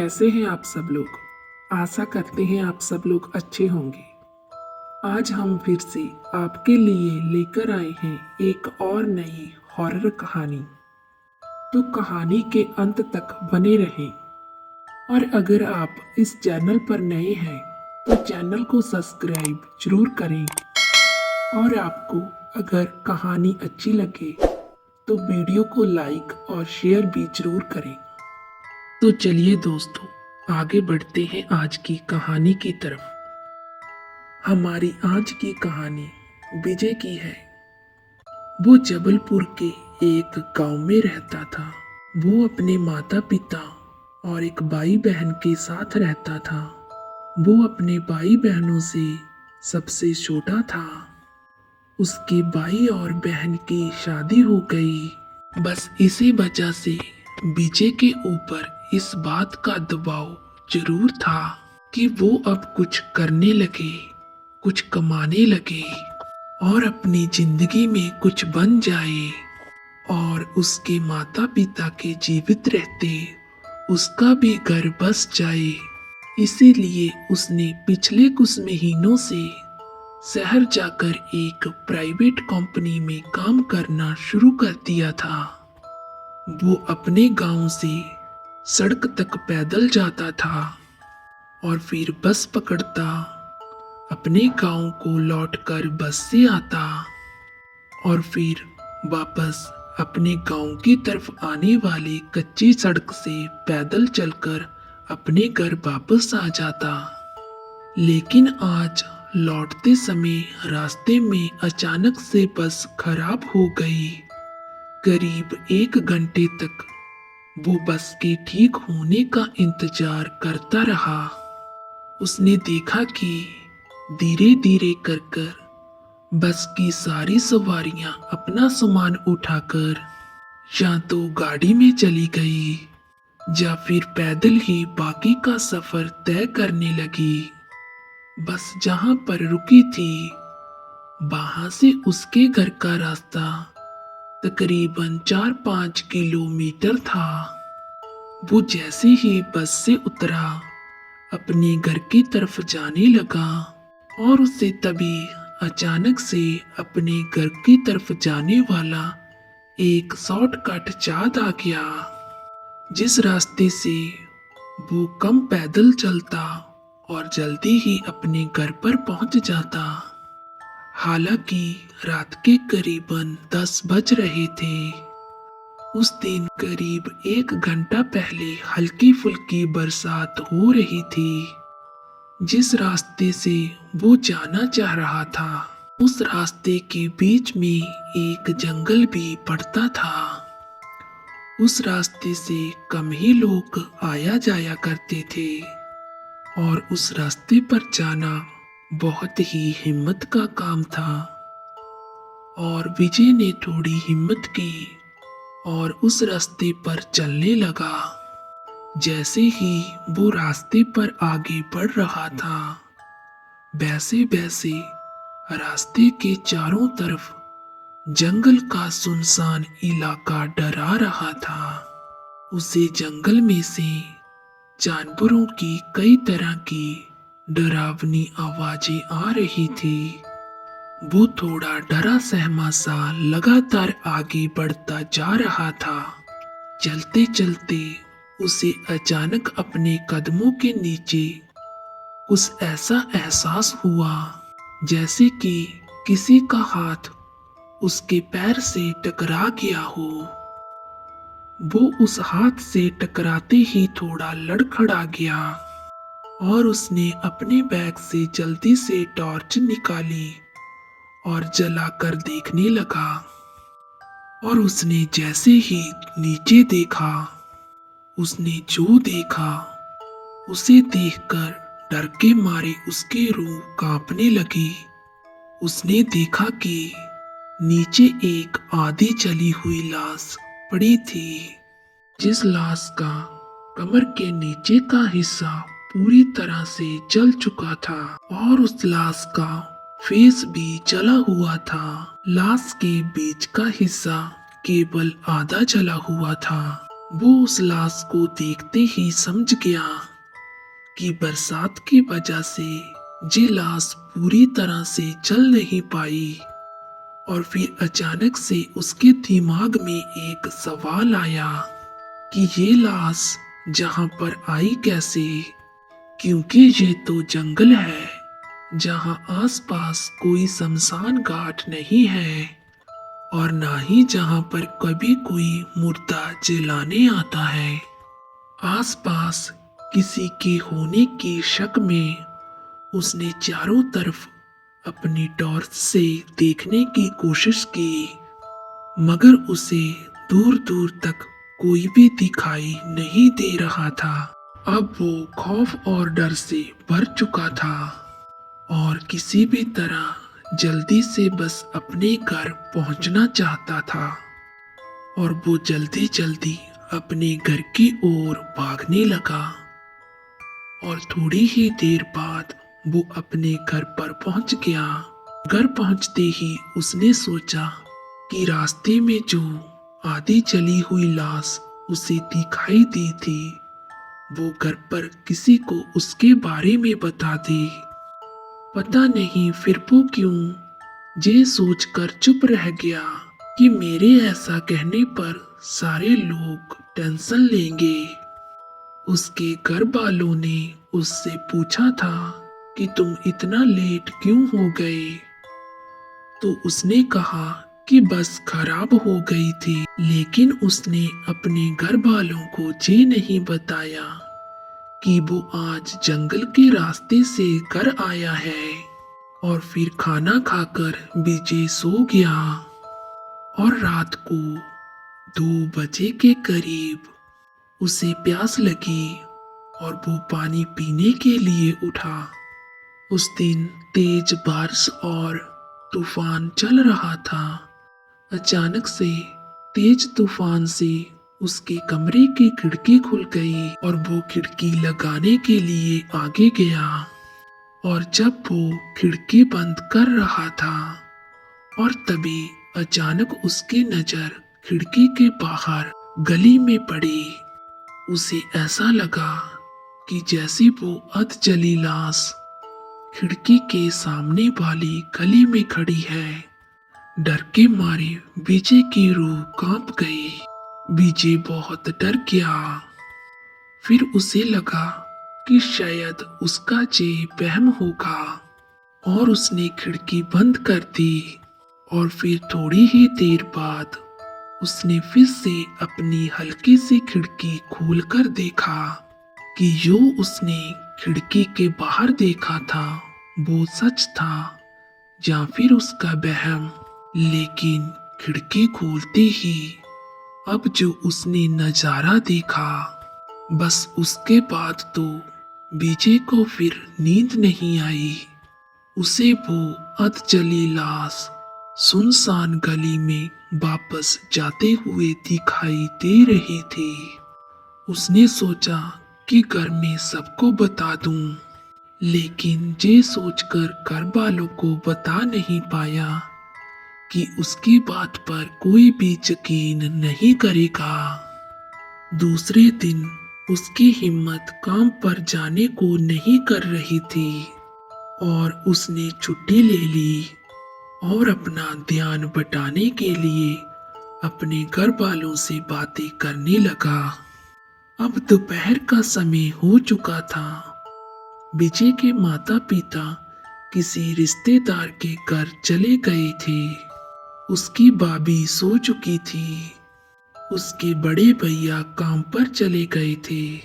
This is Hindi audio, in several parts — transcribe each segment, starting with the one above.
कैसे हैं आप सब लोग। आशा करते हैं आप सब लोग अच्छे होंगे। आज हम फिर से आपके लिए लेकर आए हैं एक और नई हॉरर कहानी। तो कहानी के अंत तक बने रहें। और अगर आप इस चैनल पर नए हैं तो चैनल को सब्सक्राइब जरूर करें। और आपको अगर कहानी अच्छी लगे तो वीडियो को लाइक और शेयर भी जरूर करें। तो चलिए दोस्तों, आगे बढ़ते हैं आज की कहानी की तरफ। हमारी आज की कहानी विजय की है। वो जबलपुर के एक गांव में रहता था। वो अपने माता पिता और एक भाई बहन के साथ रहता था। वो अपने भाई बहनों से सबसे छोटा था। उसके भाई और बहन की शादी हो गई। बस इसी वजह से विजय के ऊपर इस बात का दबाव जरूर था कि वो अब कुछ करने लगे, कुछ कमाने लगे और अपनी जिंदगी में कुछ बन जाए और उसके माता पिता के जीवित रहते उसका भी घर बस जाए। इसीलिए उसने पिछले कुछ महीनों से शहर जाकर एक प्राइवेट कंपनी में काम करना शुरू कर दिया था। वो अपने गांव से सड़क तक पैदल जाता था और फिर बस पकड़ता, अपने गांव को लौटकर बस से आता और फिर वापस अपने गांव की तरफ आने वाली कच्ची सड़क से पैदल चलकर अपने घर वापस आ जाता। लेकिन आज लौटते समय रास्ते में अचानक से बस खराब हो गई। करीब 1 घंटे तक वो बस के ठीक होने का इंतजार करता रहा। उसने देखा कि धीरे धीरे कर बस की सारी सवारियां अपना सामान उठाकर या तो गाड़ी में चली गई या फिर पैदल ही बाकी का सफर तय करने लगी। बस जहां पर रुकी थी वहां से उसके घर का रास्ता तकरीबन 4-5 किलोमीटर था। वो जैसे ही बस से उतरा अपने घर की तरफ जाने लगा और उसे तभी अचानक से अपने घर की तरफ जाने वाला एक शॉर्टकट याद आ गया, जिस रास्ते से वो कम पैदल चलता और जल्दी ही अपने घर पर पहुंच जाता। हालांकि रात के करीबन 10 बज रहे थे। उस दिन करीब 1 घंटा पहले हल्की फुल्की बरसात हो रही थी। जिस रास्ते से वो जाना चाह रहा था उस रास्ते के बीच में एक जंगल भी पड़ता था। उस रास्ते से कम ही लोग आया जाया करते थे और उस रास्ते पर जाना बहुत ही हिम्मत का काम था। और विजय ने थोड़ी हिम्मत की और उस रास्ते पर चलने लगा। जैसे ही वो रास्ते पर आगे बढ़ रहा था वैसे वैसे रास्ते के चारों तरफ जंगल का सुनसान इलाका डरा रहा था। उसे जंगल में से जानवरों की कई तरह की डरावनी आवाजें आ रही थी। वो थोड़ा डरा सहमा सा लगातार आगे बढ़ता जा रहा था। चलते चलते उसे अचानक अपने कदमों के नीचे कुछ ऐसा एहसास हुआ जैसे कि किसी का हाथ उसके पैर से टकरा गया हो। वो उस हाथ से टकराते ही थोड़ा लड़खड़ा गया और उसने अपने बैग से जल्दी से टॉर्च निकाली और जलाकर देखने लगा। और उसने जैसे ही नीचे देखा उसने जो देखा उसे देखकर डर के मारे उसकी रूह कांपने लगी। उसने देखा कि नीचे एक आधी जली हुई लाश पड़ी थी, जिस लाश का कमर के नीचे का हिस्सा पूरी तरह से जल चुका था और उस लाश का फेस भी जला हुआ था। लाश के बीच का हिस्सा केवल आधा जला हुआ था। वो उस लाश को देखते ही समझ गया कि बरसात की वजह से ये लाश पूरी तरह से जल नहीं पाई। और फिर अचानक से उसके दिमाग में एक सवाल आया कि ये लाश जहां पर आई कैसे, क्योंकि ये तो जंगल है जहां आसपास कोई शमशान घाट नहीं है और ना ही जहां पर कभी कोई मुर्दा जलाने आता है। आसपास किसी के होने की शक में उसने चारों तरफ अपनी टॉर्च से देखने की कोशिश की, मगर उसे दूर दूर तक कोई भी दिखाई नहीं दे रहा था। अब वो खौफ और डर से भर चुका था और किसी भी तरह जल्दी से बस अपने घर पहुंचना चाहता था। और वो जल्दी जल्दी अपने घर की ओर भागने लगा और थोड़ी ही देर बाद वो अपने घर पर पहुंच गया। घर पहुंचते ही उसने सोचा कि रास्ते में जो आधी जली हुई लाश उसे दिखाई दी थी वो घर पर किसी को उसके बारे में बता दे। पता नहीं फिर वो क्यों ये सोचकर चुप रह गया कि मेरे ऐसा कहने पर सारे लोग टेंशन लेंगे। उसके घर वालों ने उससे पूछा था कि तुम इतना लेट क्यों हो गए, तो उसने कहा कि बस खराब हो गई थी। लेकिन उसने अपने घर वालों को ये नहीं बताया कि वो आज जंगल के रास्ते से घर आया है। और फिर खाना खाकर विजय सो गया और रात को 2 बजे के करीब उसे प्यास लगी और वो पानी पीने के लिए उठा। उस दिन तेज बारिश और तूफान चल रहा था। अचानक से तेज तूफान से उसके कमरे की खिड़की खुल गई और वो खिड़की लगाने के लिए आगे गया। और जब वो खिड़की बंद कर रहा था और तभी अचानक उसकी नजर खिड़की के बाहर गली में पड़ी। उसे ऐसा लगा कि जैसे वो अध जली लाश खिड़की के सामने वाली गली में खड़ी है। डर के मारे विजय की रूह कांप गई। विजय बहुत डर गया। फिर उसे लगा कि शायद उसका ये वहम होगा और उसने खिड़की बंद कर दी। और फिर थोड़ी ही देर बाद उसने फिर से अपनी हल्की सी खिड़की खोलकर देखा कि जो उसने खिड़की के बाहर देखा था वो सच था या फिर उसका वहम। लेकिन खिड़की खोलते ही अब जो उसने नजारा देखा, बस उसके बाद तो विजय को फिर नींद नहीं आई। उसे वो अधजली लाश सुनसान गली में वापस जाते हुए दिखाई दे रही थी। उसने सोचा कि घर में सबको बता दूं, लेकिन ये सोचकर घर वालों को बता नहीं पाया कि उसकी बात पर कोई भी यकीन नहीं करेगा। दूसरे दिन उसकी हिम्मत काम पर जाने को नहीं कर रही थी और उसने छुट्टी ले ली और अपना ध्यान बटाने के लिए अपने घर वालों से बातें करने लगा। अब दोपहर का समय हो चुका था। विजय के माता पिता किसी रिश्तेदार के घर चले गए थे। उसकी भाभी सो चुकी थी। उसके बड़े भैया काम पर चले गए थे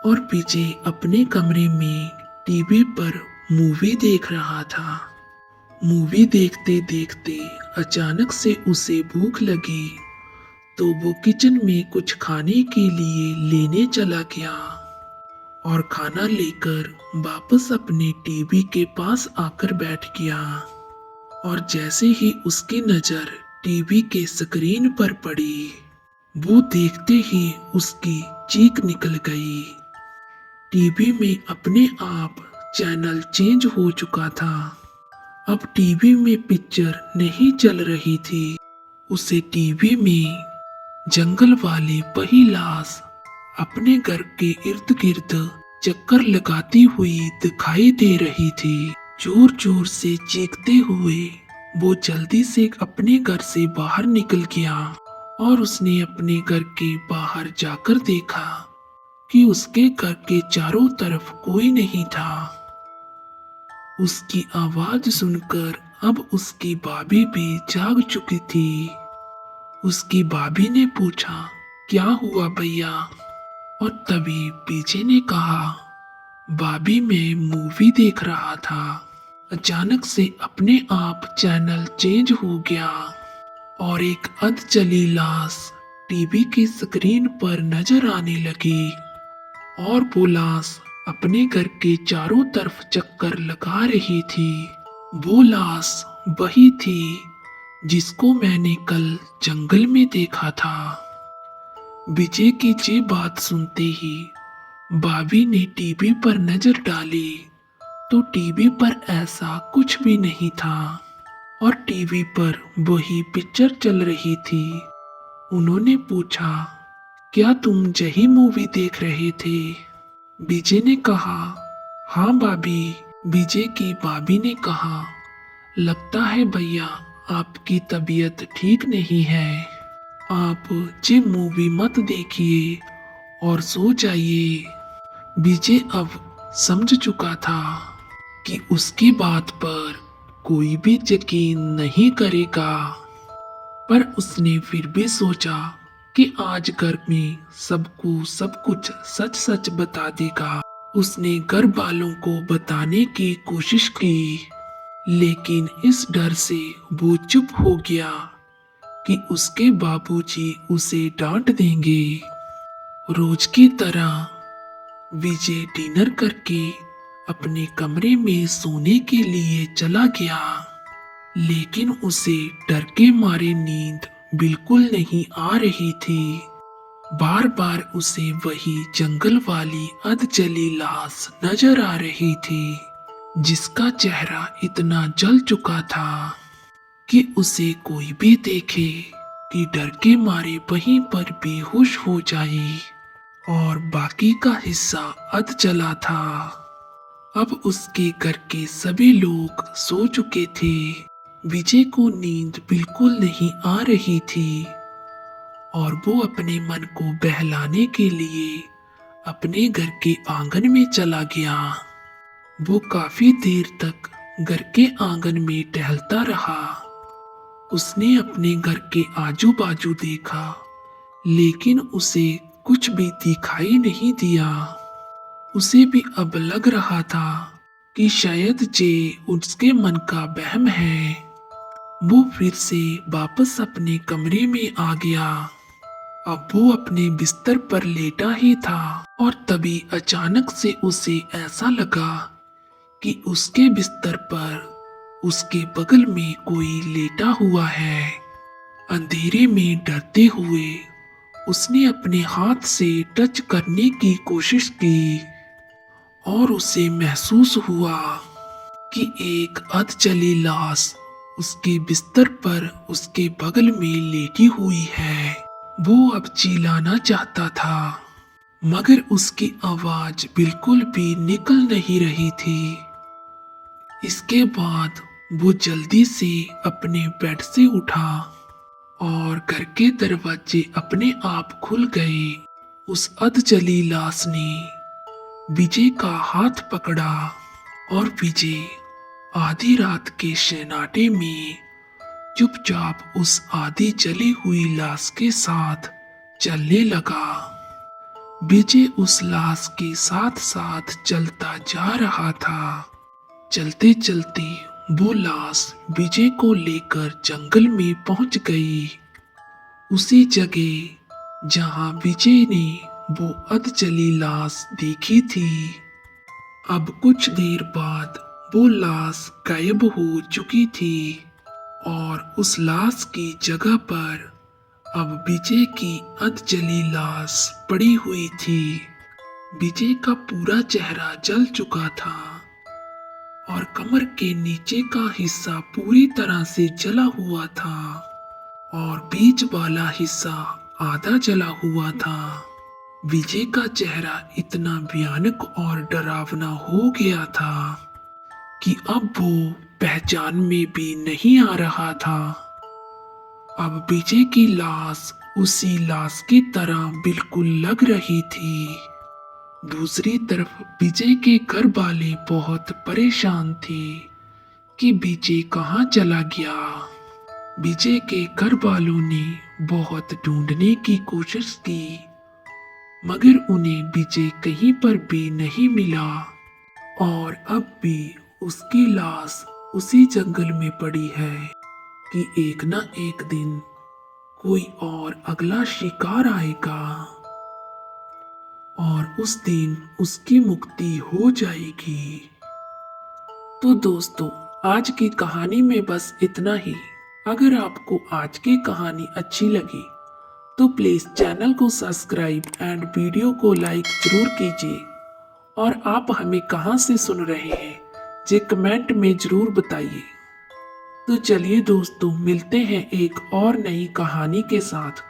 और विजय अपने कमरे में टीवी पर मूवी देख रहा था। मूवी देखते देखते अचानक से उसे भूख लगी, तो वो किचन में कुछ खाने के लिए लेने चला गया और खाना लेकर वापस अपने टीवी के पास आकर बैठ गया। और जैसे ही उसकी नजर टीवी के स्क्रीन पर पड़ी, वो देखते ही उसकी चीख निकल गई। टीवी में अपने आप चैनल चेंज हो चुका था। अब टीवी में पिक्चर नहीं चल रही थी। उसे टीवी में जंगल वाली वही लाश अपने घर के इर्द गिर्द चक्कर लगाती हुई दिखाई दे रही थी। जोर जोर से चीखते हुए वो जल्दी से अपने घर से बाहर निकल गया और उसने अपने घर के बाहर जाकर देखा कि उसके घर के चारों तरफ कोई नहीं था। उसकी आवाज सुनकर अब उसकी भाभी भी जाग चुकी थी। उसकी भाभी ने पूछा, क्या हुआ भैया? और तभी पीछे ने कहा, भाभी मैं मूवी देख रहा था। अचानक से अपने आप चैनल चेंज हो गया और एक अधजली लाश टीवी की स्क्रीन पर नजर आने लगी और वो लाश अपने घर के चारों तरफ चक्कर लगा रही थी। वो लाश वही थी जिसको मैंने कल जंगल में देखा था। विजय की ये बात सुनते ही भाभी ने टीवी पर नजर डाली तो टीवी पर ऐसा कुछ भी नहीं था और टीवी पर वही पिक्चर चल रही थी। उन्होंने पूछा, क्या तुम यही मूवी देख रहे थे? विजय ने कहा, हाँ भाभी। विजय की भाभी ने कहा, लगता है भैया आपकी तबीयत ठीक नहीं है, आप ये मूवी मत देखिए और सो जाइए। विजय अब समझ चुका था कि उसकी बात पर कोई भी यकीन नहीं करेगा, पर उसने फिर भी सोचा कि आज घर में सबको सब कुछ सच सच बता देगा। उसने घर वालों को बताने की कोशिश की, लेकिन इस डर से वो चुप हो गया कि उसके बाबूजी उसे डांट देंगे। रोज की तरह विजय डिनर करके अपने कमरे में सोने के लिए चला गया, लेकिन उसे डर के मारे नींद बिल्कुल नहीं आ रही थी। बार बार उसे वही जंगल वाली अधजली लाश नजर आ रही थी, जिसका चेहरा इतना जल चुका था कि उसे कोई भी देखे कि डर के मारे वहीं पर बेहोश हो जाए और बाकी का हिस्सा अध जला था। अब उसके घर के सभी लोग सो चुके थे। विजय को नींद बिल्कुल नहीं आ रही थी और वो अपने मन को बहलाने के लिए अपने घर के आंगन में चला गया। वो काफी देर तक घर के आंगन में टहलता रहा। उसने अपने घर के आजू बाजू देखा, लेकिन उसे कुछ भी दिखाई नहीं दिया। उसे भी अब लग रहा था कि शायद ये उसके मन का वहम है। वो फिर से वापस अपने कमरे में आ गया। अब वो अपने बिस्तर पर लेटा ही था और तभी अचानक से उसे ऐसा लगा कि उसके बिस्तर पर उसके बगल में कोई लेटा हुआ है। अंधेरे में डरते हुए उसने अपने हाथ से टच करने की कोशिश की और उसे महसूस हुआ कि एक अधजली लाश उसके बिस्तर पर उसके बगल में लेटी हुई है। वो अब चिल्लाना चाहता था, मगर उसकी आवाज बिल्कुल भी निकल नहीं रही थी। इसके बाद वो जल्दी से अपने बेड से उठा और घर के दरवाजे अपने आप खुल गए। उस अधजली लाश ने विजय का हाथ पकड़ा और विजय आधी रात के सन्नाटे में चुपचाप उस आधी जली हुई लाश के साथ चलने लगा। विजय उस लाश के साथ साथ चलता जा रहा था। चलते चलते वो लाश विजय को लेकर जंगल में पहुंच गई, उसी जगह जहां विजय ने वो अधजली लाश देखी थी। अब कुछ देर बाद वो लाश गायब हो चुकी थी और उस लाश की जगह पर अब विजय की अधजली लाश पड़ी हुई थी। विजय का पूरा चेहरा जल चुका था और कमर के नीचे का हिस्सा पूरी तरह से जला हुआ था और बीच वाला हिस्सा आधा जला हुआ था। विजय का चेहरा इतना भयानक और डरावना हो गया था कि अब वो पहचान में भी नहीं आ रहा था। अब विजय की लाश उसी लाश की तरह बिल्कुल लग रही थी। दूसरी तरफ विजय के घर वाले बहुत परेशान थे कि विजय कहाँ चला गया। विजय के घर वालों ने बहुत ढूंढने की कोशिश की, मगर उन्हें विजय कहीं पर भी नहीं मिला और अब भी उसकी लाश उसी जंगल में पड़ी है कि एक ना एक दिन कोई और अगला शिकार आएगा और उस दिन उसकी मुक्ति हो जाएगी। तो दोस्तों, आज की कहानी में बस इतना ही। अगर आपको आज की कहानी अच्छी लगी तो प्लीज चैनल को सब्सक्राइब एंड वीडियो को लाइक जरूर कीजिए। और आप हमें कहां से सुन रहे हैं ये कमेंट में जरूर बताइए। तो चलिए दोस्तों, मिलते हैं एक और नई कहानी के साथ।